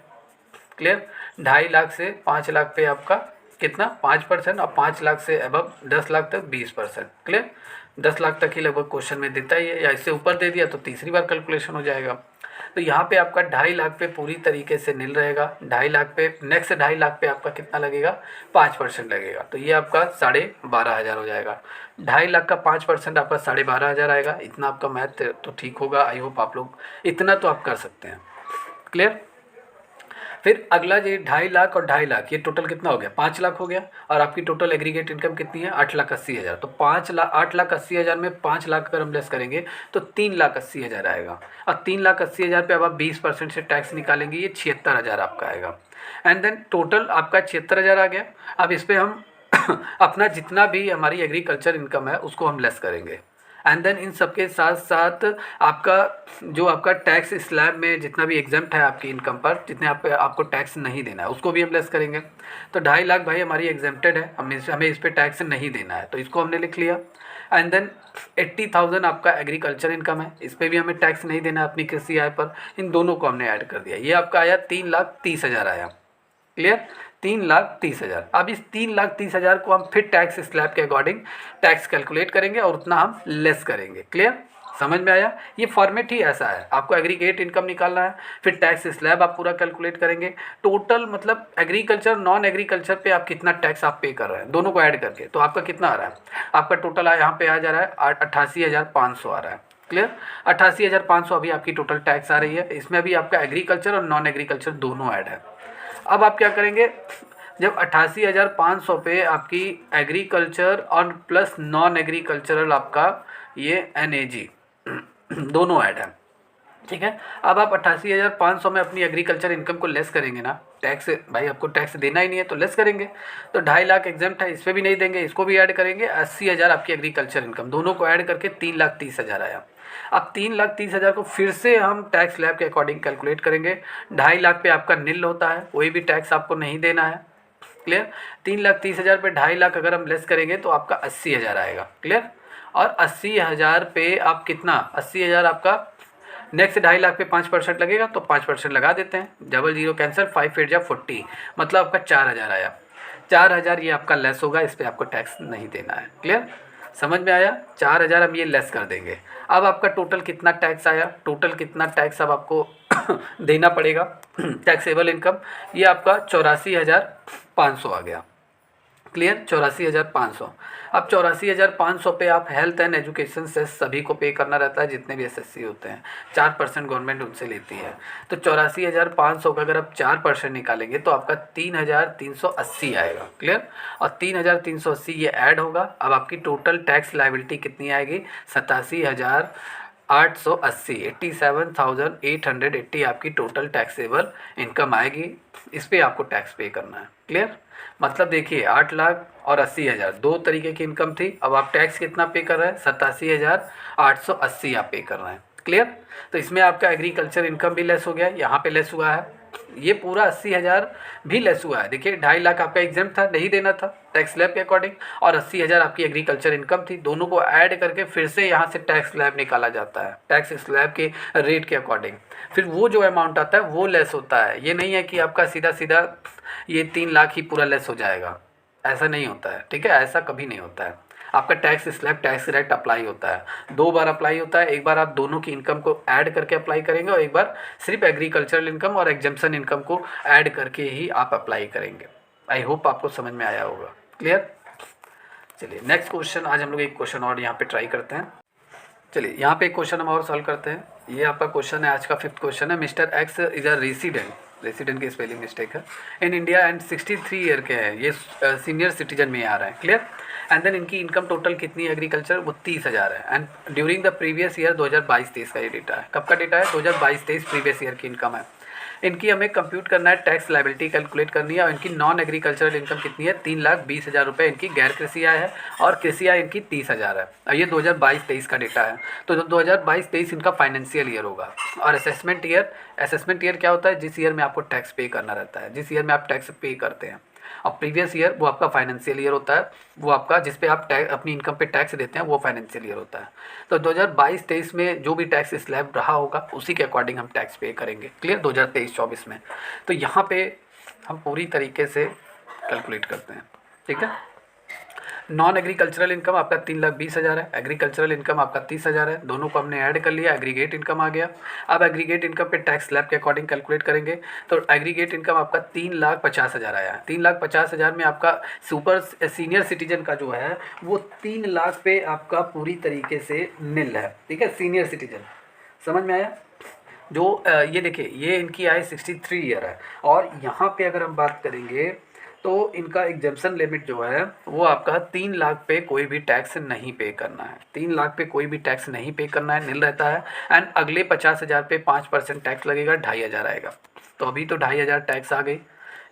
A: क्लियर। 2.5 लाख से 5 लाख पे आपका कितना, 5%, और 5 लाख से अबव 10 लाख तक 20%। क्लियर। 10 लाख तक ही लगभग क्वेश्चन में देता ही है, या इससे ऊपर दे दिया तो तीसरी बार कैलकुलेशन हो जाएगा। तो यहाँ पे आपका 2.5 लाख पे पूरी तरीके से नील रहेगा, 2.5 लाख पे नेक्स्ट 2.5 लाख पे आपका कितना लगेगा, 5% लगेगा, तो ये आपका 12,500 हो जाएगा। 2.5 लाख का 5% आपका 12,500 आएगा। इतना आपका मैथ तो ठीक होगा, आई होप आप लोग इतना तो आप कर सकते हैं। क्लियर। फिर अगला ये 2.5 लाख और 2.5 लाख, ये टोटल कितना हो गया, 5 लाख हो गया, और आपकी टोटल एग्रीगेट इनकम कितनी है, 8,80,000। तो 8,80,000 में 5 लाख अगर हम लेस करेंगे तो 3,80,000 आएगा, और 3,80,000 पे अब आप 20% से टैक्स निकालेंगे, ये 76,000 आपका आएगा। एंड देन टोटल आपका 76,000 आ गया। अब इस पर हम अपना जितना भी हमारी एग्रीकल्चर इनकम है उसको हम लेस करेंगे। एंड देन इन सबके साथ साथ आपका जो आपका टैक्स स्लैब में जितना भी एग्जम्प्ट है आपकी इनकम पर, जितने आपको टैक्स नहीं देना है उसको भी हम लेस करेंगे। तो 2.5 लाख भाई हमारी एग्जम्प्टेड है, हमें इस पर टैक्स नहीं देना है, तो इसको हमने लिख लिया। एंड देन 80,000 आपका एग्रीकल्चर इनकम है, इस पर भी हमें टैक्स नहीं देना है अपनी कृषि आय पर। इन दोनों को हमने ऐड कर दिया, ये आपका आया 3,30,000 आया। क्लियर, 3,30,000। अब इस 3,30,000 को हम फिर टैक्स स्लैब के अकॉर्डिंग टैक्स कैलकुलेट करेंगे और उतना हम लेस करेंगे। क्लियर, समझ में आया? ये फॉर्मेट ही ऐसा है, आपको एग्रीगेट इनकम निकालना है, फिर टैक्स स्लैब आप पूरा कैलकुलेट करेंगे। टोटल मतलब एग्रीकल्चर नॉन एग्रीकल्चर पे आप कितना टैक्स आप पे कर रहे हैं दोनों को ऐड करके, तो आपका कितना आ रहा है? आपका टोटल यहाँ पे आ जा रहा है 88,500 आ रहा है। क्लियर, 88,500 अभी आपकी टोटल टैक्स आ रही है। इसमें अभी आपका एग्रीकल्चर और नॉन एग्रीकल्चर दोनों ऐड है। अब आप क्या करेंगे, जब 88,500 पे आपकी एग्रीकल्चर और प्लस नॉन एग्रीकल्चरल आपका ये NAG दोनों ऐड है, ठीक है। अब आप 88,500 में अपनी एग्रीकल्चर इनकम को लेस करेंगे ना, टैक्स भाई आपको टैक्स देना ही नहीं है तो लेस करेंगे। तो 2.5 लाख एग्जम्प्ट है, इस पर भी नहीं देंगे, इसको भी ऐड करेंगे। 80,000 आपकी एग्रीकल्चर इनकम, दोनों को ऐड करके 3,30,000 आया। अब 3,30,000 को फिर से हम टैक्स स्लैब के अकॉर्डिंग कैलकुलेट करेंगे। 2.5 लाख पे आपका निल होता है, कोई भी टैक्स आपको नहीं देना है। क्लियर, 3,30,000 पे 2.5 लाख अगर हम लेस करेंगे तो आपका 80,000 आएगा। क्लियर, और 80,000 पे आप कितना, 80,000 आपका नेक्स्ट 2.5 लाख पे 5% लगेगा, तो 5% लगा देते हैं, 00 कैंसिल, 5 8 जा 40, मतलब आपका 4,000 आया। 4,000 ये आपका लेस होगा, इस पर आपको टैक्स नहीं देना है। क्लियर, समझ में आया? 4,000 हम ये लेस कर देंगे। अब आपका टोटल कितना टैक्स आया, टोटल कितना टैक्स अब आपको देना पड़ेगा टैक्सेबल इनकम, ये आपका 84,500 आ गया। क्लियर, 84,500। अब 84,500 पे आप हेल्थ एंड एजुकेशन से सभी को पे करना रहता है, जितने भी SSC होते हैं 4% गवर्नमेंट उनसे लेती है। तो 84,500 का अगर आप 4% निकालेंगे तो आपका 3,380 आएगा। क्लियर, और 3,380 ये ऐड होगा। अब आपकी टोटल टैक्स लायबिलिटी कितनी आएगी, 87,880, 87,880 आपकी टोटल टैक्सेबल इनकम आएगी। इस पर आपको टैक्स पे करना है। क्लियर, मतलब देखिए 8 लाख और 80,000 दो तरीके की इनकम थी। अब आप टैक्स कितना पे कर रहे हैं, 87,880 आप पे कर रहे हैं। क्लियर, तो इसमें आपका एग्रीकल्चर इनकम भी लेस हो गया, यहाँ पे लेस हुआ है, ये पूरा 80,000 भी लेस हुआ है। देखिए 2.5 लाख आपका एग्जाम्प्ट था, नहीं देना था टैक्स स्लैब के अकॉर्डिंग, और 80,000 आपकी एग्रीकल्चर इनकम थी, दोनों को ऐड करके फिर से यहाँ से टैक्स स्लैब निकाला जाता है टैक्स स्लैब के रेट के अकॉर्डिंग। फिर वो जो अमाउंट आता है वो लेस होता है। ये नहीं है कि आपका सीधा सीधा ये 3 लाख ही पूरा लेस हो जाएगा, ऐसा नहीं होता है। ठीक है, ऐसा कभी नहीं होता है। आपका tax slab tax rate apply होता है, 2 बार अप्लाई होता है। एक बार आप दोनों की इनकम को ऐड करके अप्लाई करेंगे और एक बार सिर्फ एग्रीकल्चरल इनकम और एग्जम्पशन इनकम को ऐड करके ही आप अप्लाई करेंगे। आई होप आपको समझ में आया होगा। क्लियर, चलिए नेक्स्ट क्वेश्चन, आज हम लोग एक क्वेश्चन और यहाँ पे ट्राई करते हैं। चलिए यहाँ पे एक क्वेश्चन हम और सॉल्व करते हैं। ये आपका क्वेश्चन है, आज का 5th क्वेश्चन है। Mister x is a resident की स्पेलिंग मिस्टेक है, इन इंडिया एंड 63 ईयर के हैं, ये सीनियर सिटीजन में आ रहा है। क्लियर, एंड देन इनकी इनकम टोटल कितनी एग्रीकल्चर, वो 30,000 है। And during the previous year 2022-23 का ये डेटा है। कब का डेटा है, 2022-23 प्रीवियस ईयर की इनकम है। इनकी हमें कंप्यूट करना है, टैक्स लायबिलिटी कैलकुलेट करनी है। और इनकी नॉन एग्रीकल्चरल इनकम कितनी है, 3,20,000 रुपये इनकी गैर कृषि आय है, और कृषि आय इनकी 30,000 है। और ये 2022-23 का डेटा है, तो 2022-23 इनका फाइनेंशियल ईयर होगा। और असेसमेंट ईयर क्या होता है, जिस ईयर में आपको टैक्स पे करना रहता है, जिस ईयर में आप टैक्स पे करते हैं। और प्रीवियस ईयर वो आपका फाइनेंशियल ईयर होता है, वो आपका जिस पे आप अपनी इनकम पे टैक्स देते हैं वो फाइनेंशियल ईयर होता है। तो 2022-23 में जो भी टैक्स स्लैब रहा होगा उसी के अकॉर्डिंग हम टैक्स पे करेंगे। क्लियर, 2023-24 में। तो यहाँ पे हम पूरी तरीके से कैलकुलेट करते हैं। ठीक है, नॉन एग्रीकल्चरल इनकम आपका 3,20,000 है, एग्रीकल्चरल इनकम आपका 30,000 है, दोनों को हमने ऐड कर लिया, एग्रीगेट इनकम आ गया। अब एग्रीगेट इनकम पे टैक्स स्लैब के अकॉर्डिंग कैलकुलेट करेंगे, तो एग्रीगेट इनकम आपका 3,50,000 आया। 3,50,000 में आपका सुपर सीनियर सिटीजन का जो है वो 3 लाख पे आपका पूरी तरीके से निल है। ठीक है, सीनियर सिटीजन, समझ में आया? जो ये देखिए, ये इनकी आय 63 ईयर है, और यहाँ पे अगर हम बात करेंगे तो इनका एग्जम्पशन लिमिट जो है वो आपका 3 लाख पे कोई भी टैक्स नहीं पे करना है। 3 लाख पे कोई भी टैक्स नहीं पे करना है, निल रहता है। एंड अगले 50,000 पे 5% टैक्स लगेगा, 2,500 आएगा। तो अभी तो 2,500 टैक्स आ गई।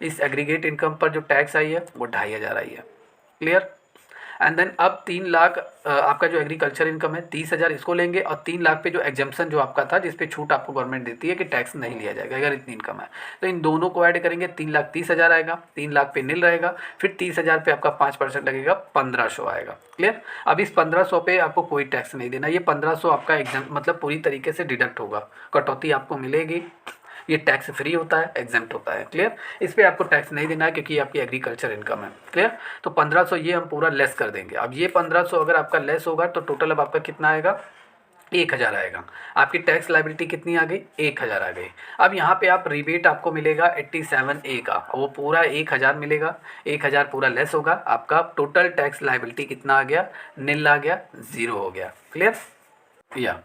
A: इस एग्रीगेट इनकम पर जो टैक्स आई है वो 2,500 आई है। क्लियर। एंड देन अब 3 लाख आपका जो एग्रीकल्चर इनकम है 30,000 इसको लेंगे, और 3 लाख पे जो एग्जाम्पशन जो आपका था जिस पे छूट आपको गवर्नमेंट देती है कि टैक्स नहीं लिया जाएगा अगर इतनी इनकम है, तो इन दोनों को ऐड करेंगे 3,30,000 आएगा, 3 लाख पे नील रहेगा, फिर 30,000 पे आपका 5% लगेगा, 1,500 आएगा। क्लियर। अब इस 1,500 पे आपको कोई टैक्स नहीं देना, ये 1,500 आपका एग्जाम मतलब पूरी तरीके से डिडक्ट होगा, कटौती आपको मिलेगी, ये टैक्स फ्री होता है, एग्जेम्प्ट होता है। क्लियर। इस पे आपको टैक्स नहीं देना है क्योंकि ये आपकी एग्रीकल्चर इनकम है। क्लियर। तो 1,500 ये हम पूरा लेस कर देंगे। अब ये 1,500 अगर आपका लेस होगा तो टोटल अब आपका कितना आएगा, 1,000 आएगा। आपकी टैक्स लाइबिलिटी कितनी आ गई, 1,000 आ गई। अब यहाँ पे आप रिबेट आपको मिलेगा 87A का, वो पूरा 1,000 मिलेगा, 1,000 पूरा लेस होगा, आपका टोटल टैक्स लाइबिलिटी कितना आ गया, नील आ गया, 0 हो गया। क्लियर। या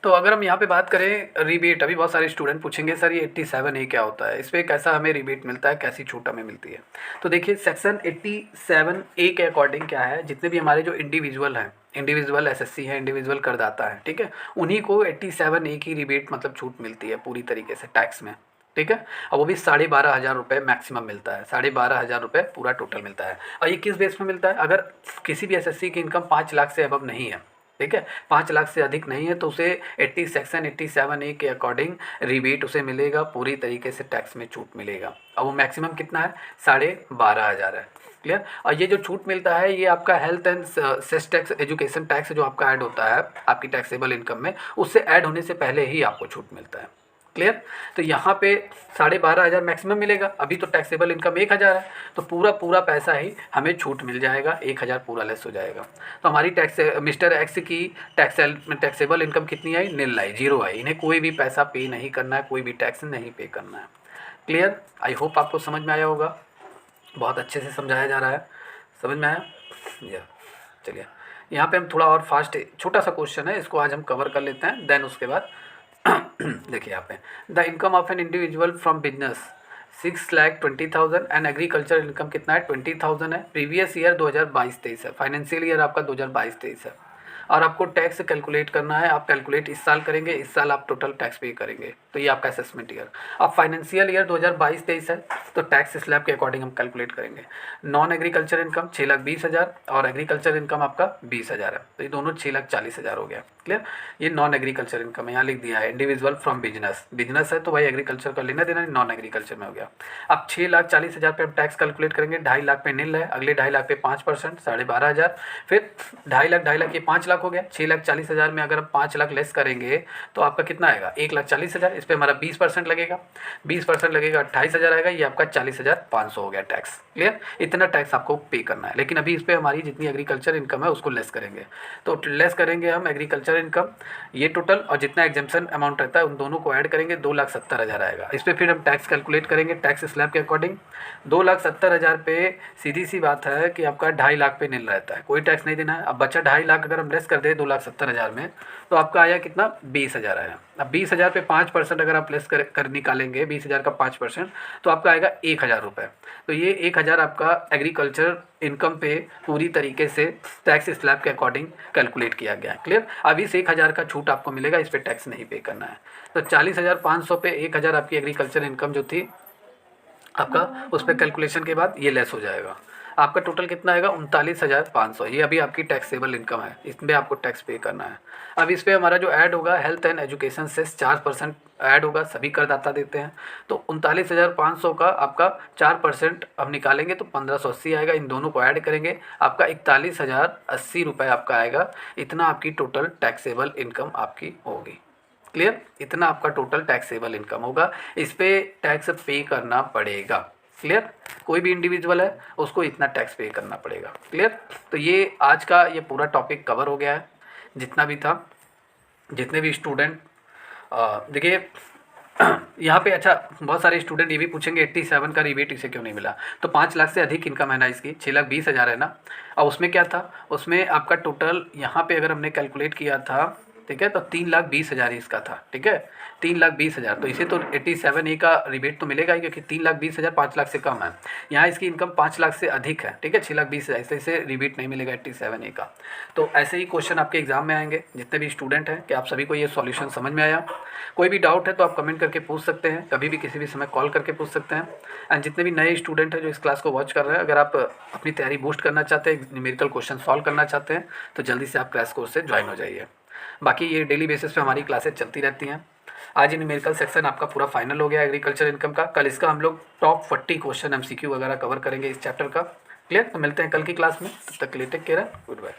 A: तो अगर हम यहाँ पे बात करें रिबेट, अभी बहुत सारे स्टूडेंट पूछेंगे सर ये 87A क्या होता है, इस पर कैसा हमें रिबेट मिलता है, कैसी छूट हमें मिलती है। तो देखिए सेक्शन 87A के अकॉर्डिंग क्या है, जितने भी हमारे जो इंडिविजुअल हैं, इंडिविजुअल एसएससी है, इंडिविजुअल करदाता है, ठीक है, उन्हीं को 87A की रिबेट मतलब छूट मिलती है पूरी तरीके से टैक्स में। ठीक है। और वो भी 12,500 रुपये मैक्सिमम मिलता है, 12,500 रुपये पूरा टोटल मिलता है। और ये किस बेस में मिलता है, अगर किसी भी एसएससी की इनकम 5 लाख से अबव नहीं है, ठीक है, 5 लाख से अधिक नहीं है, तो उसे सेक्शन 87A के अकॉर्डिंग रिबेट उसे मिलेगा, पूरी तरीके से टैक्स में छूट मिलेगा। अब वो मैक्सिमम कितना है, 12,500 है। क्लियर। और ये जो छूट मिलता है ये आपका health and cess tax, education tax जो आपका ऐड होता है आपकी टैक्सेबल इनकम में, उससे ऐड होने से पहले ही आपको छूट मिलता है। क्लियर। तो यहाँ पे 12,500 मैक्सिमम मिलेगा, अभी तो टैक्सेबल इनकम 1,000 है, तो पूरा पैसा ही हमें छूट मिल जाएगा, 1,000 पूरा लेस हो जाएगा। तो हमारी टैक्स मिस्टर एक्स की टैक्सेबल इनकम कितनी आई, नील आई, 0 आई, इन्हें कोई भी पैसा पे नहीं करना है, कोई भी टैक्स नहीं पे करना है। क्लियर। आई होप आपको समझ में आया होगा, बहुत अच्छे से समझाया जा रहा है, समझ में आया या। चलिए यहाँ पे हम थोड़ा और फास्ट, छोटा सा क्वेश्चन है, इसको आज हम कवर कर लेते हैं, देन उसके बाद देखिए यहाँ पे the income of an individual from business 6,20,000 and agriculture income कितना है, 20,000 है। प्रीवियस ईयर 2022-23 है, फाइनेंशियल ईयर आपका 2022-23 है, और आपको टैक्स कैलकुलेट करना है। आप कैलकुलेट इस साल करेंगे, इस साल आप टोटल टैक्स पे करेंगे, तो ये आपका असेसमेंट ईयर। अब फाइनेंशियल ईयर 2022-23 है, तो टैक्स स्लैब के अकॉर्डिंग हम कैलकुलेट करेंगे। नॉन एग्रीकल्चर इनकम 6,20,000 और एग्रीकल्चर इनकम आपका 20,000 है, तो ये दोनों 6,40,000 हो गया। क्लियर। ये नॉन एग्रीकल्चर इनकम है, यहाँ लिख दिया है इंडिविजुअल फ्रॉम बिजनेस, बिजनेस है तो भाई एग्रीकल्चर का लेना देना, नॉन एग्रीकल्चर में हो गया। अब 6,40,000 पे हम टैक्स कैलकुलेट करेंगे, 2.5 लाख पे नील है, अगले 2.5 लाख पे 5%, 12,500, फिर 2.5 लाख ये 5 लाख हो गया। 6,40,000 में अगर हम 5 लाख लेस करेंगे तो आपका कितना आएगा, 1,40,000, इस पर हमारा 20% लगेगा, 20% लगेगा, 28,000 आएगा, ये आपका 40,500 हो गया टैक्स। क्लियर। इतना टैक्स आपको पे करना है, लेकिन अभी इस पर हमारी जितनी एग्रीकल्चर इनकम है उसको लेस करेंगे, तो लेस करेंगे हम एग्रीकल्चर इनकम, ये टोटल और जितना एग्जेम्पशन अमाउंट रहता है उन दोनों को ऐड करेंगे, 2,70,000 आएगा। इस पर फिर हम टैक्स कैलकुलेट करेंगे टैक्स स्लैब के अकॉर्डिंग। 2,70,000 पे सीधी सी बात है कि आपका 2.5 लाख पे नील रहता है, कोई टैक्स नहीं देना है। अब बचा 2.5 लाख, अगर हम लेस कर दें 2,70,000 में, तो आपका आया कितना, 20,000 आया। अब 20,000 पे 5% अगर आप लेस कर निकालेंगे, 20,000 का 5%, तो आपका आएगा 1,000 रुपये। तो ये 1,000 आपका एग्रीकल्चर इनकम पे पूरी तरीके से टैक्स स्लैब के अकॉर्डिंग कैलकुलेट किया गया है। क्लियर। अब इस 1,000 का छूट आपको मिलेगा, इस पर टैक्स नहीं पे करना है। तो 40,500 पे 1,000 आपकी एग्रीकल्चर इनकम जो थी आपका, उस पर कैलकुलेशन के बाद ये लेस हो जाएगा, आपका टोटल कितना आएगा, 39,500। ये अभी आपकी टैक्सेबल इनकम है, इसमें आपको टैक्स पे करना है। अब इस पर हमारा जो ऐड होगा हेल्थ एंड एजुकेशन से 4% ऐड होगा, सभी करदाता देते हैं, तो 39,500 का आपका 4% हम निकालेंगे तो 1,580 आएगा, इन दोनों को ऐड करेंगे आपका 41,080 रुपये आपका आएगा। इतना आपकी टोटल टैक्सेबल इनकम आपकी होगी। क्लियर। इतना आपका टोटल टैक्सेबल इनकम होगा, इस पर टैक्स पे करना पड़ेगा। क्लियर। कोई भी इंडिविजुअल है उसको इतना टैक्स पे करना पड़ेगा। क्लियर। तो ये आज का ये पूरा टॉपिक कवर हो गया है, जितना भी था, जितने भी स्टूडेंट देखिए यहाँ पे। अच्छा, बहुत सारे स्टूडेंट ये भी पूछेंगे 87 का रिबेट इसे क्यों नहीं मिला, तो 5 लाख से अधिक इनकम है ना इसकी, 6,20,000 है ना। और उसमें क्या था, उसमें आपका टोटल यहाँ पे अगर हमने कैलकुलेट किया था ठीक है, तो 3,20,000 ही इसका था, ठीक है, 3,20,000। तो इसे तो 87A का रिबेट तो मिलेगा ही, क्योंकि 3,20,000 5 लाख से कम है। यहाँ इसकी इनकम 5 लाख से अधिक है, ठीक है, 6,20,000, इससे इसे रिबेट नहीं मिलेगा 87A का। तो ऐसे ही क्वेश्चन आपके एग्जाम में आएंगे। जितने भी स्टूडेंट हैं, कि आप सभी को ये सॉल्यूशन समझ में आया? कोई भी डाउट है तो आप कमेंट करके पूछ सकते हैं, कभी भी किसी भी समय कॉल करके पूछ सकते हैं। एंड जितने भी नए स्टूडेंट हैं जो इस क्लास को वॉच कर रहे हैं, अगर आप अपनी तैयारी बूस्ट करना चाहते हैं, न्यूमेरिकल क्वेश्चन सॉल्व करना चाहते हैं, तो जल्दी से आप क्रैश कोर्स से ज्वाइन हो जाइए। बाकी ये डेली बेसिस पे हमारी क्लासेस चलती रहती हैं। आज ये न्यूमेरिकल सेक्शन आपका पूरा फाइनल हो गया एग्रीकल्चर इनकम का। कल इसका हम लोग टॉप 40 क्वेश्चन MCQ वगैरह कवर करेंगे इस चैप्टर का। क्लियर? तो मिलते हैं कल की क्लास में, तब तक के लिए टेक केयर, गुड बाय।